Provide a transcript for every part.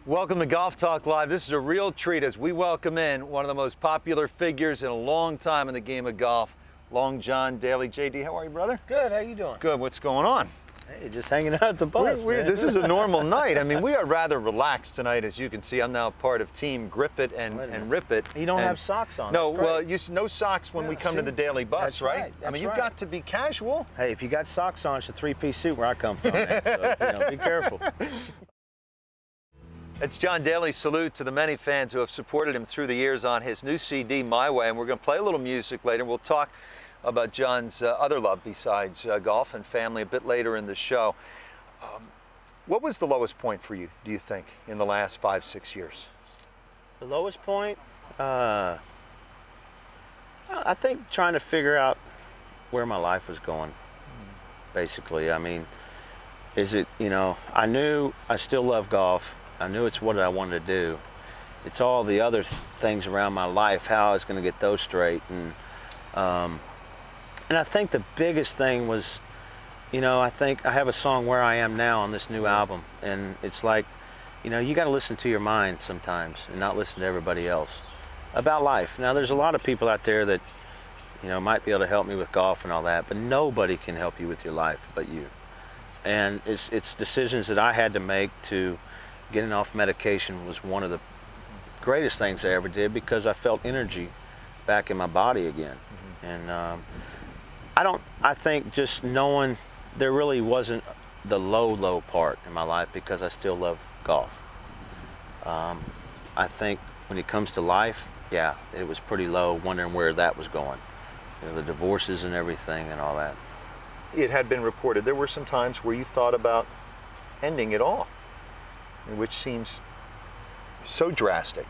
Welcome to Golf Talk Live. This is a real treat as we welcome in one of the most popular figures in a long time in the game of golf, Long John Daly. JD, how are you, brother? Good, how you doing? Good. What's going on? Hey, just hanging out at the bus, man. This is a normal night. I mean, we are rather relaxed tonight, as you can see. I'm now part of Team Grip It and Rip It. You don't have socks on. No, well, no socks when we come to the Daily Bus, That's right? I mean, you've right. got to be casual. Hey, if you got socks on, it's a three-piece suit where I come from, man. So, be careful. It's John Daly's salute to the many fans who have supported him through the years on his new CD, My Way, and we're going to play a little music later. We'll talk about John's other love besides golf and family a bit later in the show. What was the lowest point for you, do you think, in the last 5-6 years? The lowest point? I think trying to figure out where my life was going, basically. I mean, I knew I still love golf. I knew it's what I wanted to do. It's all the other things around my life, how I was going to get those straight. And I think the biggest thing was, I think I have a song, Where I Am Now, on this new album. And it's like, you got to listen to your mind sometimes and not listen to everybody else about life. Now, there's a lot of people out there that, might be able to help me with golf and all that, but nobody can help you with your life but you. And it's decisions that I had to make. To getting off medication was one of the greatest things I ever did, because I felt energy back in my body again. And I think just knowing there really wasn't the low part in my life, because I still love golf. I think when it comes to life, yeah, it was pretty low, wondering where that was going. The divorces and everything and all that. It had been reported there were some times where you thought about ending it all, which seems so drastic.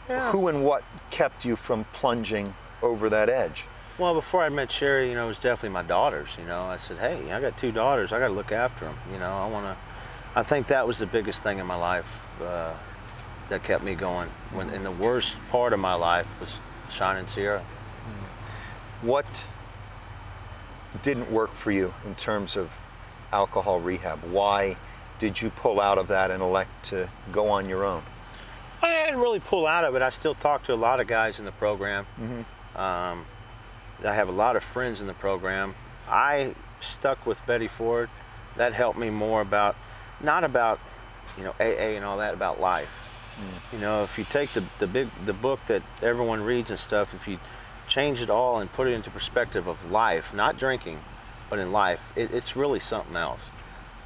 Yeah. Who and what kept you from plunging over that edge? Well, before I met Sherry, it was definitely my daughters. I said, hey, I got 2 daughters. I got to look after them. I think that was the biggest thing in my life that kept me going. In the worst part of my life was Shining Sierra. What didn't work for you in terms of alcohol rehab? Why did you pull out of that and elect to go on your own? I didn't really pull out of it. I still talk to a lot of guys in the program. I have a lot of friends in the program. I stuck with Betty Ford. That helped me more about, not about, AA and all that, about life. If you take the book that everyone reads and stuff, if you change it all and put it into perspective of life, not drinking, but in life, it's really something else.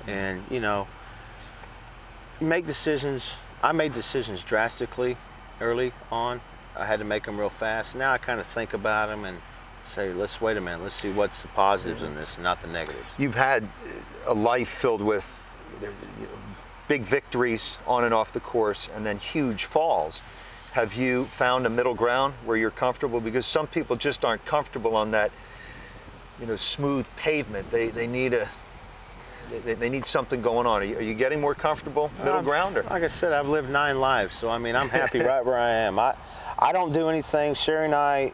And, you make decisions. I made decisions drastically early on. I had to make them real fast. Now I kind of think about them and say, let's wait a minute, let's see what's the positives in this and not the negatives. You've had a life filled with big victories on and off the course, and then huge falls. Have you found a middle ground where you're comfortable? Because some people just aren't comfortable on that, smooth pavement. They need something going on. Are you getting more comfortable, middle ground? Or? Like I said, I've lived 9 lives, so I'm happy right where I am. I don't do anything. Sherry and I,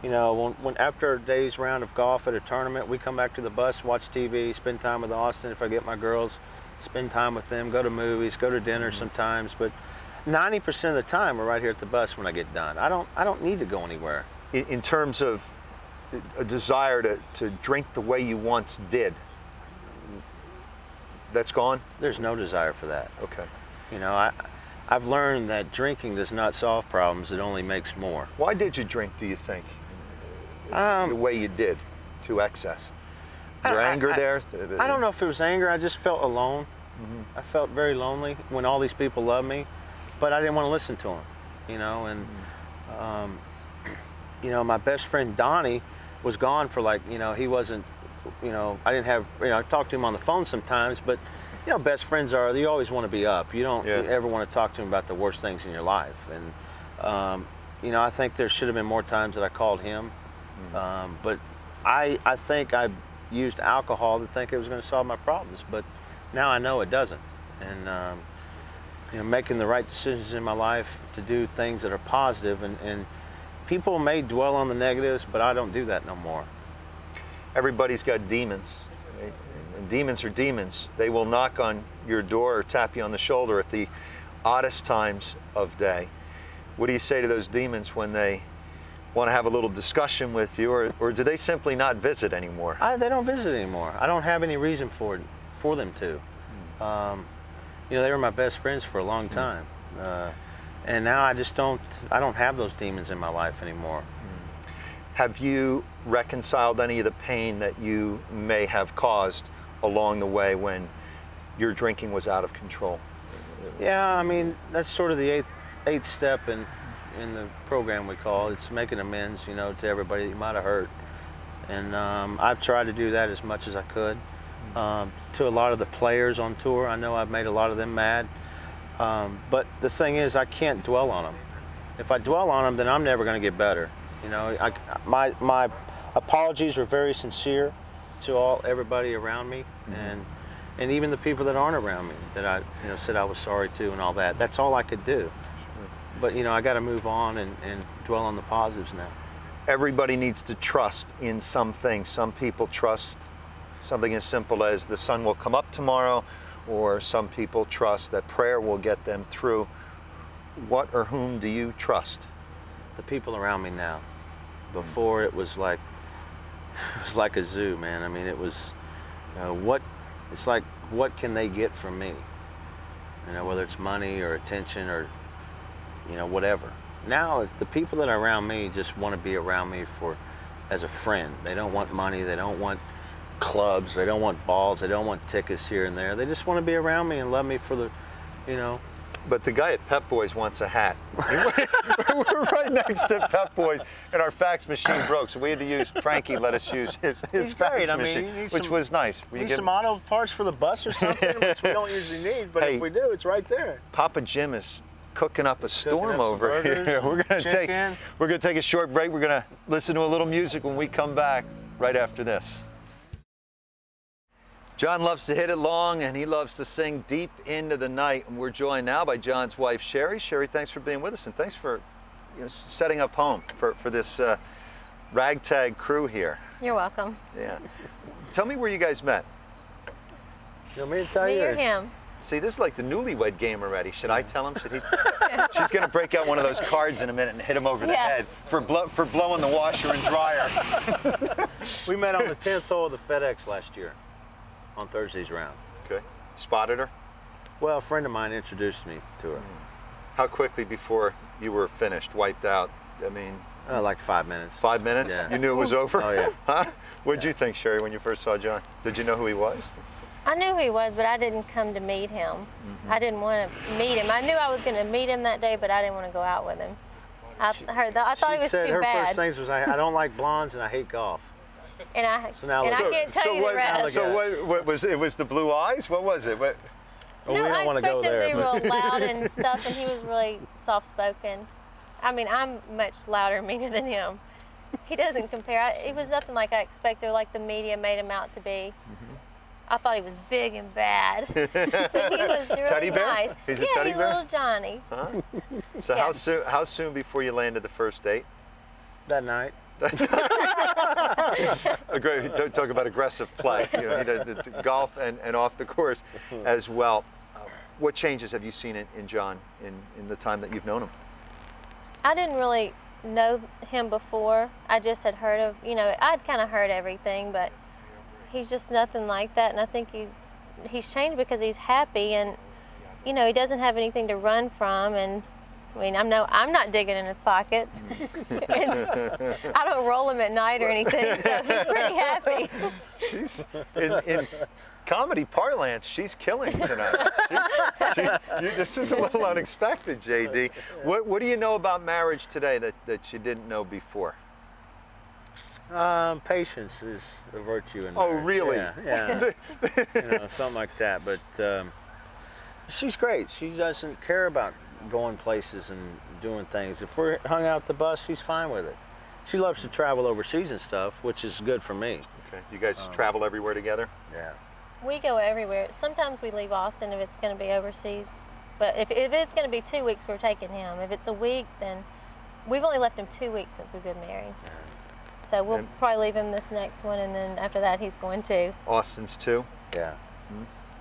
when after a day's round of golf at a tournament, we come back to the bus, watch TV, spend time with Austin. If I get my girls, spend time with them, go to movies, go to dinner sometimes. But 90% of the time, we're right here at the bus when I get done. I don't need to go anywhere. In terms of a desire to drink the way you once did, that's gone? There's no desire for that. Okay. I've learned that drinking does not solve problems, it only makes more. Why did you drink, do you think? The way you did, to excess? Was there anger there? I don't know if it was anger. I just felt alone. I felt very lonely when all these people loved me, but I didn't want to listen to them, my best friend Donnie was gone for he wasn't, I didn't have, I talked to him on the phone sometimes, but best friends you always want to be up. You don't ever want to talk to him about the worst things in your life. And, I think there should have been more times that I called him. But I think I used alcohol to think it was going to solve my problems, but now I know it doesn't. And, making the right decisions in my life to do things that are positive, and people may dwell on the negatives, but I don't do that no more. Everybody's got demons, right? and demons are demons. They will knock on your door or tap you on the shoulder at the oddest times of day. What do you say to those demons when they want to have a little discussion with you, or do they simply not visit anymore? They don't visit anymore. I don't have any reason for them to. They were my best friends for a long time. And now I don't have those demons in my life anymore. Have you reconciled any of the pain that you may have caused along the way when your drinking was out of control? Yeah, I mean, that's sort of the eighth step in the program we call. It's making amends, to everybody that you might have hurt. And I've tried to do that as much as I could. To a lot of the players on tour, I know I've made a lot of them mad. But the thing is, I can't dwell on them. If I dwell on them, then I'm never going to get better. My apologies were very sincere to everybody around me, and even the people that aren't around me that I said I was sorry to and all that. That's all I could do. But I got to move on and dwell on the positives now. Everybody needs to trust in something. Some people trust something as simple as the sun will come up tomorrow, or some people trust that prayer will get them through. What or whom do you trust? The people around me now. Before it was like a zoo, man. I mean, it was what can they get from me? Whether it's money or attention or whatever. Now it's the people that are around me just want to be around me as a friend. They don't want money, they don't want clubs, they don't want balls, they don't want tickets here and there. They just want to be around me and love me for the. But the guy at Pep Boys wants a hat. We're right next to Pep Boys, and our fax machine broke, so we had to use, Frankie let us use his fax machine, which was nice. Need some auto parts for the bus or something, which we don't usually need, but if we do, it's right there. Papa Jim is cooking up a storm over here. We're gonna take a short break. We're gonna listen to a little music when we come back right after this. John loves to hit it long, and he loves to sing deep into the night. And we're joined now by John's wife, Sherry. Sherry, thanks for being with us, and thanks for setting up home for this ragtag crew here. You're welcome. Yeah. Tell me where you guys met. You want me to tell you? Me or him? See, this is like the newlywed game already. Should I tell him? Should he? She's going to break out one of those cards in a minute and hit him over the head for blowing the washer and dryer. We met on the 10th hole of the FedEx last year. On Thursday's round. Okay. Spotted her? Well, a friend of mine introduced me to her. How quickly before you were finished, wiped out? I mean... like 5 minutes. 5 minutes? Yeah. You knew it was over? Oh, yeah. Huh? What did you think, Sherry, when you first saw John? Did you know who he was? I knew who he was, but I didn't come to meet him. I didn't want to meet him. I knew I was going to meet him that day, but I didn't want to go out with him. I thought he was too her bad. first things was, I don't like blondes and I hate golf. And I can't tell you the rest. So what was it? Was the blue eyes? What was it? No, I expected him to be real loud and stuff, and he was really soft-spoken. I mean, I'm much louder and meaner than him. He doesn't compare. It was nothing like I expected, like the media made him out to be. I thought he was big and bad. He was really Teddy bear? nice. He's a teddy bear? Little Johnny. Huh? So how soon before you landed the first date? That night. Great. Talk about aggressive play. He did golf and off the course as well. What changes have you seen in John in the time that you've known him? I didn't really know him before. I just had heard of, I'd kind of heard everything, but he's just nothing like that. And I think he's changed because he's happy, and he doesn't have anything to run from. And I mean, I'm not digging in his pockets. And I don't roll him at night or anything, so he's pretty happy. She's in comedy parlance. She's killing tonight. This is a little unexpected, JD. What do you know about marriage today that you didn't know before? Patience is a virtue in marriage. Oh, really? Yeah. Something like that. But she's great. She doesn't care about going places and doing things. If we're hung out at the bus, she's fine with it. She loves to travel overseas and stuff, which is good for me. Okay. You guys travel everywhere together? Yeah. We go everywhere. Sometimes we leave Austin if it's going to be overseas. But if it's going to be 2 weeks, we're taking him. If it's a week, then we've only left him 2 weeks since we've been married. So we'll probably leave him this next one, and then after that, he's going to. Austin's 2? Yeah.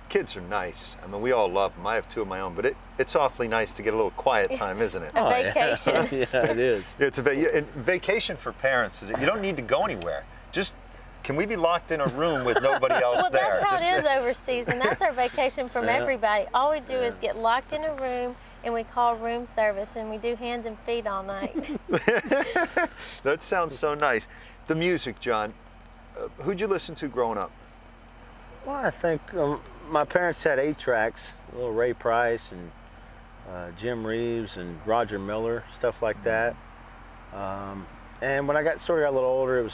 Kids are nice. I mean, we all love them. I have 2 of my own, but it's awfully nice to get a little quiet time, isn't it? A vacation. Yeah, yeah, it is. Yeah, it's and vacation for parents. You don't need to go anywhere. Just, can we be locked in a room with nobody else Well, there? that's how Just, it is overseas, and that's our vacation from everybody. All we do is get locked in a room, and we call room service, and we do hands and feet all night. That sounds so nice. The music, John. Who'd you listen to growing up? Well, I think my parents had 8 tracks, little Ray Price and Jim Reeves and Roger Miller, stuff like that. And when I got a little older,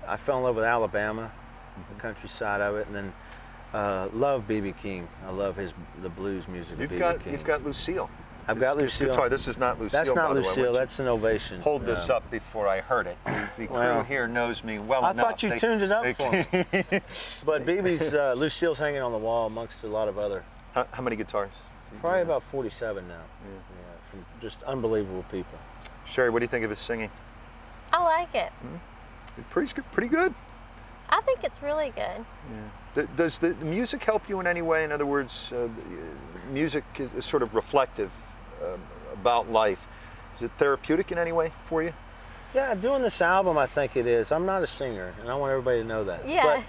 I fell in love with Alabama, the countryside of it, and then love B.B. King. I love the blues music of B.B. King. You've got Lucille. I've got Lucille. Guitar. This is not Lucille. That's not by the way. Lucille. That's an Ovation. Hold this up before I heard it. The crew Well, here knows me well I enough. thought you tuned it up for me. But BB's Lucille's hanging on the wall amongst a lot of other. How many guitars? Probably about 47 now. Yeah, from just unbelievable people. Sherry, what do you think of his singing? I like it. Pretty good. I think it's really good. Yeah. Does the music help you in any way? In other words, music is sort of reflective about life. Is it therapeutic in any way for you? Yeah, doing this album, I think it is. I'm not a singer, and I want everybody to know that. Yeah. But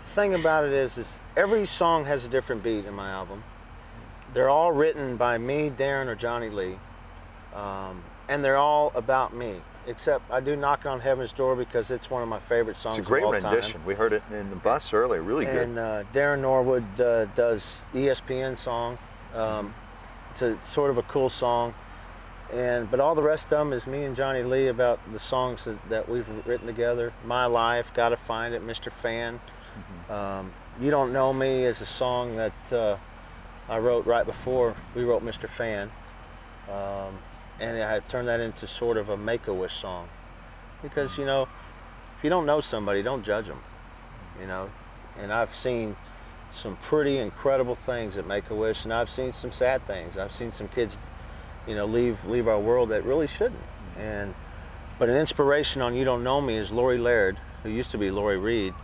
the thing about it is every song has a different beat in my album. They're all written by me, Darren, or Johnny Lee, and they're all about me. Except I do Knocking on Heaven's Door because it's one of my favorite songs It's a great of all rendition. time. We heard it in the bus earlier. Really good. And Darren Norwood does ESPN song. It's a sort of a cool song. But all the rest of them is me and Johnny Lee about the songs that we've written together. My Life, Gotta Find It, Mr. Fan. You Don't Know Me is a song that I wrote right before we wrote Mr. Fan. And I turned that into sort of a Make-A-Wish song. Because, if you don't know somebody, don't judge them, And I've seen some pretty incredible things at Make-A-Wish, and I've seen some sad things. I've seen some kids, leave our world that really shouldn't. But an inspiration on You Don't Know Me is Lori Laird, who used to be Lori Reed.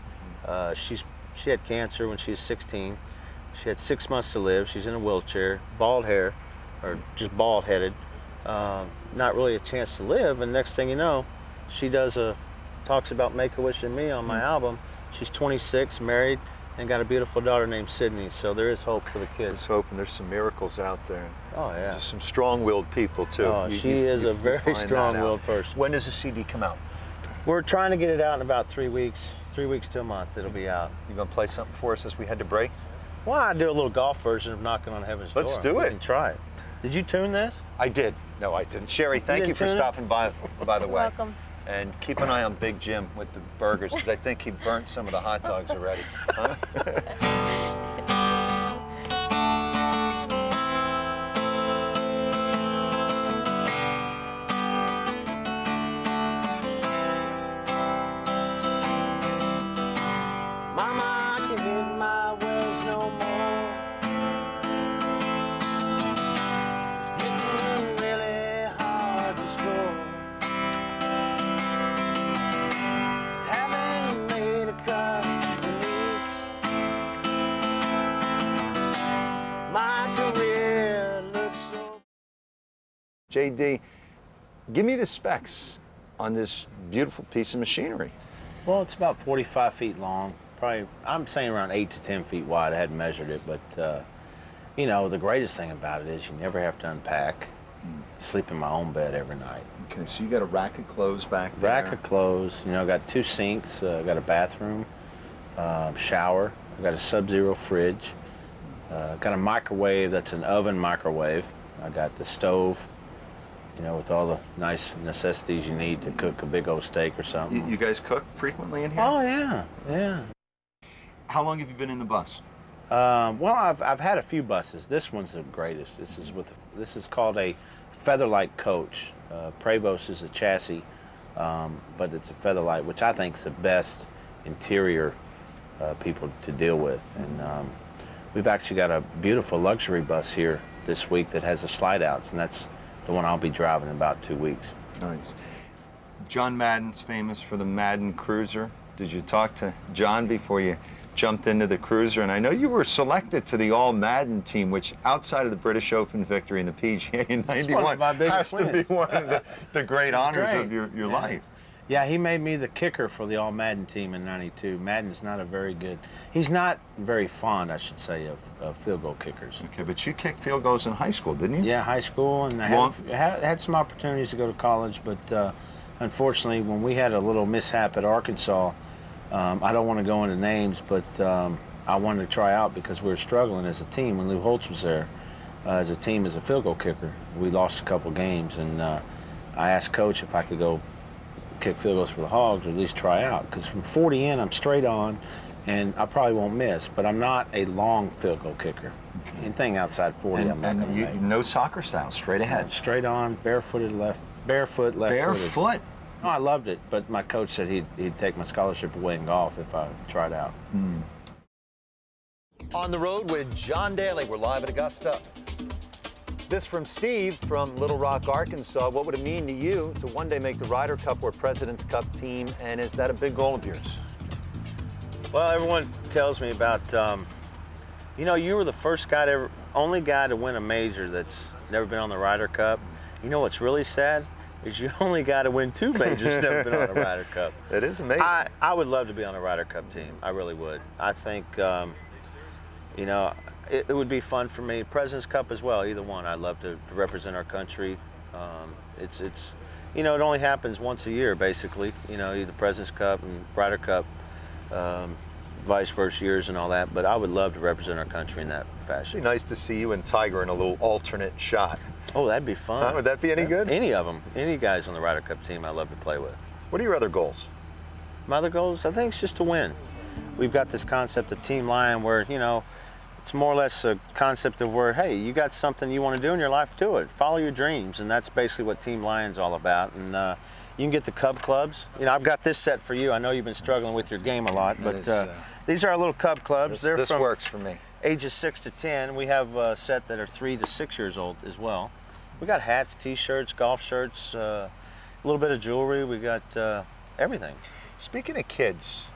She had cancer when she was 16. She had 6 months to live. She's in a wheelchair, bald hair, or just bald-headed. Not really a chance to live, and next thing you know, she talks about Make-A-Wish and me on my album. She's 26, married, and got a beautiful daughter named Sydney, so there is hope for the kids. There's hope, and there's some miracles out there. Oh, yeah. Just some strong-willed people, too. Oh, she is a very strong-willed person. When does the CD come out? We're trying to get it out in about 3 weeks. 3 weeks to a month, it'll be out. You gonna play something for us as we head to break? Well, I do a little golf version of Knocking on Heaven's Door. Let's do We it. can try it. Did you tune this? I did. No, I didn't. Sherry, thank you didn't for tune it? stopping by the way. Welcome. And keep an eye on Big Jim with the burgers, because I think he burnt some of the hot dogs already. Huh? Mama, I can hit my wells no more. It's getting really hard to score. Haven't made a cut in weeks. My career looks so. JD, give me the specs on this beautiful piece of machinery. Well, it's about 45 feet long. Probably, I'm saying around 8 to 10 feet wide. I hadn't measured it, but the greatest thing about it is you never have to unpack. Sleep in my own bed every night. Okay, so you got a rack of clothes back there. Rack of clothes. Got 2 sinks. Got a bathroom, shower. I got a Sub-Zero fridge. Got a microwave. That's an oven microwave. I got the stove. With all the nice necessities you need to cook a big old steak or something. You guys cook frequently in here? Oh yeah, yeah. How long have you been in the bus? Well, I've had a few buses. This one's the greatest. This is called a Featherlight coach. Prevost is a chassis, but it's a Featherlight, which I think is the best interior people to deal with. And we've actually got a beautiful luxury bus here this week that has a slide outs, and that's the one I'll be driving in about 2 weeks. Nice. John Madden's famous for the Madden Cruiser. Did you talk to John before you jumped into the cruiser, and I know you were selected to the All Madden team, which outside of the British Open victory in the PGA in '91 has to be one of the great honors of your life. Yeah, he made me the kicker for the All Madden team in '92. Madden's not a very good, he's not very fond, I should say, of field goal kickers. Okay, but you kicked field goals in high school, didn't you? Yeah, high school, and I had some opportunities to go to college, but unfortunately, when we had a little mishap at Arkansas, I don't want to go into names, but I wanted to try out because we were struggling as a team when Lou Holtz was there. As a team, as a field goal kicker, we lost a couple games, and I asked Coach if I could go kick field goals for the Hogs, or at least try out, because from 40 in, I'm straight on, and I probably won't miss, but I'm not a long field goal kicker. Okay. Anything outside 40, I'm not going to make. No soccer style, straight ahead. Straight on, barefooted left, barefoot, left-footed. Barefoot? No, I loved it, but my coach said he'd take my scholarship away in golf if I tried out. On the road with John Daly. We're live at Augusta. This from Steve from Little Rock, Arkansas. What would it mean to you to one day make the Ryder Cup or President's Cup team, and is that a big goal of yours? Well, everyone tells me about, you were the first guy only guy to win a major that's never been on the Ryder Cup. You know what's really sad? Is you only got to win 2 majors never been on a Ryder Cup. That is amazing. I would love to be on a Ryder Cup team. I really would. I think, it would be fun for me. President's Cup as well, either one. I'd love to represent our country. It only happens once a year, basically. Either President's Cup and Ryder Cup, vice versa years and all that. But I would love to represent our country in that fashion. It'd be nice to see you and Tiger in a little alternate shot. Oh, that'd be fun. Would that be any good? Any of them. Any guys on the Ryder Cup team I'd love to play with. What are your other goals? My other goals? I think it's just to win. We've got this concept of Team Lion where, it's more or less a concept of where, hey, you got something you want to do in your life, do it. Follow your dreams, and that's basically what Team Lion's all about. And you can get the Cub clubs. I've got this set for you. I know you've been struggling with your game a lot, but these are our little Cub clubs. This works for me. Ages 6 to 10. We have a set that are 3 to 6 years old as well. We got hats, T-shirts, golf shirts, a little bit of jewelry. We got everything. Speaking of kids,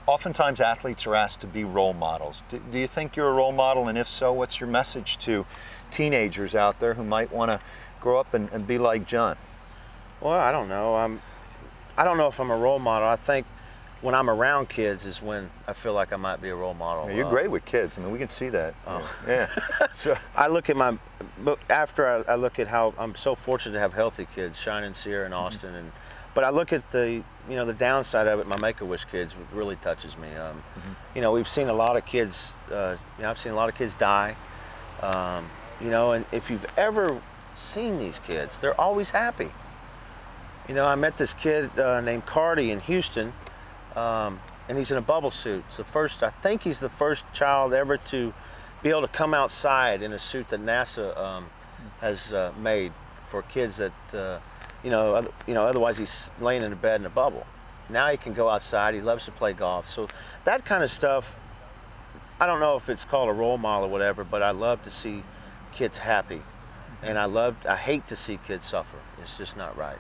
oftentimes athletes are asked to be role models. Do you think you're a role model? And if so, what's your message to teenagers out there who might want to grow up and be like John? Well, I don't know. I don't know if I'm a role model. I think when I'm around kids is when I feel like I might be a role model. Yeah, you're great with kids. I mean, we can see that. Oh. Yeah. So I look at after I look at how I'm so fortunate to have healthy kids, Shine and Sierra and Austin, but I look at the downside of it. My Make-A-Wish kids really touches me. We've seen a lot of kids. I've seen a lot of kids die. And if you've ever seen these kids, they're always happy. I met this kid named Cardi in Houston, and he's in a bubble suit. It's I think he's the first child ever to be able to come outside in a suit that NASA has made for kids that, otherwise he's laying in a bed in a bubble. Now he can go outside. He loves to play golf. So that kind of stuff, I don't know if it's called a role model or whatever, but I love to see kids happy. And I hate to see kids suffer. It's just not right.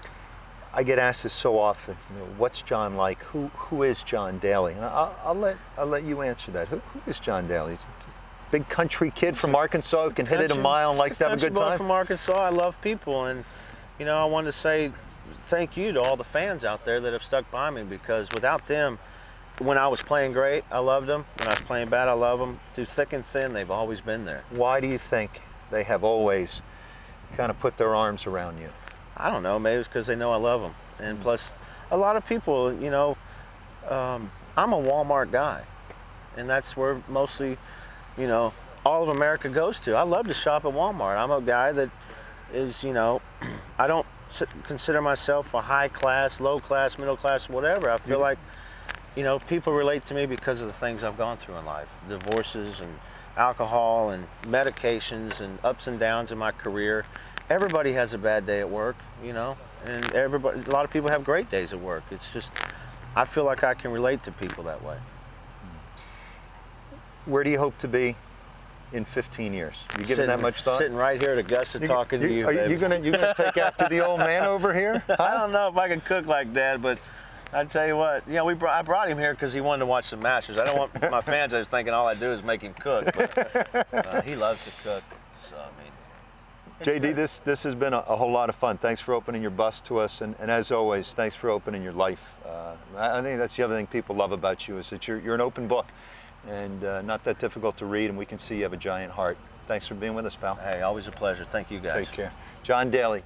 I get asked this so often. What's John like? Who is John Daly? And I'll let you answer that. Who is John Daly? Big country kid from Arkansas who can hit it a mile and likes to have a good time. From Arkansas, I love people, and I wanted to say thank you to all the fans out there that have stuck by me, because without them, when I was playing great, I loved them. When I was playing bad, I love them. Through thick and thin, they've always been there. Why do you think they have always kind of put their arms around you? I don't know. Maybe it's because they know I love them. And plus, a lot of people, I'm a Walmart guy. And that's where mostly, all of America goes to. I love to shop at Walmart. I'm a guy that is, I don't consider myself a high class, low class, middle class, whatever. I feel like, people relate to me because of the things I've gone through in life. Divorces and alcohol and medications and ups and downs in my career. Everybody has a bad day at work, and a lot of people have great days at work. It's just, I feel like I can relate to people that way. Where do you hope to be in 15 years? You giving that much thought? Sitting right here at Augusta talking to you, Are baby. you gonna take after the old man over here? Huh? I don't know if I can cook like Dad, but I tell you what, I brought him here because he wanted to watch some Masters. I don't want my fans are thinking all I do is make him cook, but he loves to cook. So I mean, JD, this has been a whole lot of fun. Thanks for opening your bus to us, and as always, thanks for opening your life. I think that's the other thing people love about you is that you're an open book, and not that difficult to read, and we can see you have a giant heart. Thanks for being with us, pal. Hey, always a pleasure. Thank you, guys. Take care. John Daly.